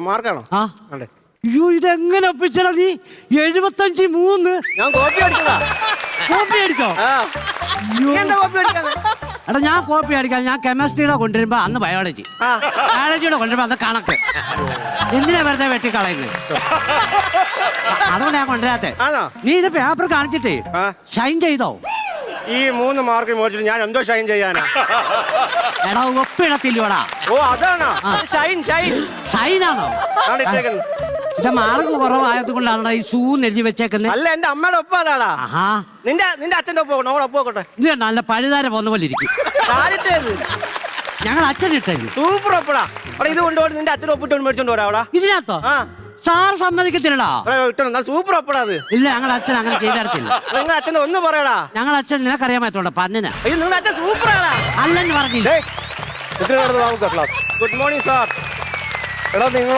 മാർക്കാണോ? ആ അയ്യോ ഇതെങ്ങനെ ഒപ്പിച്ചടാ നീ? 75-3. ഞാൻ കോപ്പി അടിച്ചതാ. കോപ്പി അടിച്ചോ? എടാ ഞാൻ കോപ്പി അടിക്കാൻ ഞാൻ കെമിസ്ട്രിയുടെ കൊണ്ടുവരുമ്പോ അന്ന് ബയോളജിയുടെ കൊണ്ടുവരുമ്പോ അന്ന് കണക്ക്. എന്തിനാ വെറുതെ വെട്ടിക്കളയുന്നത്? അതുകൊണ്ട് ഞാൻ കൊണ്ടുവരാത്തെ. നീ ഇത് പേപ്പർ കാണിച്ചിട്ടേ ഷൈൻ ചെയ്തോ? ഈ 3 മാർക്ക് മേടിച്ചിട്ട് ഞാൻ എന്തോ ഷൈൻ ചെയ്യാനാ? എടാ ഒപ്പിടത്തില്ലോടാ. ഓ അതാണോ ഷൈൻ? ഷൈൻ ഷൈനാണോ? ഇത് മാർക്ക് കുറവായത് കൊണ്ടാണ് ഈ ഷൂ എഴുതി വെച്ചേക്കുന്നത്. അല്ല എന്റെ അമ്മയുടെ ഒപ്പം അതാടാ. നിന്റെ അച്ഛന്റെ ഒപ്പം ഒപ്പോട്ടെ. ഇത് നല്ല പഴുതാര പോകുന്ന പോലെ ഇരിക്കും. ഞങ്ങൾ അച്ഛൻ ഇട്ടത് സൂപ്പർ ഒപ്പടാ. ഇത് കൊണ്ടുപോയി നിന്റെ അച്ഛൻ ഒപ്പിട്ട് മേടിച്ചോണ്ട് പോരാ. ഇതിനകത്തോ? സാർ സമ്മതിക്കത്തില്ലടാ. സൂപ്പർ ഒപ്പടാ അത്. ഇല്ല ഞങ്ങളുടെ അച്ഛൻ അങ്ങനെ ചെയ്തരത്തില്ല. നിങ്ങൾ അച്ഛനെ ഒന്ന് പറയടാ. ഞങ്ങളുടെ അച്ഛൻ നിനക്കറിയാമത്തോണ്ട പന്നിനാ. അയ്യോ നിങ്ങളുടെ അച്ഛൻ സൂപ്പറാണ് അല്ലെന്ന് പറഞ്ഞില്ല. Good morning sir. എടാ നിങ്ങൾ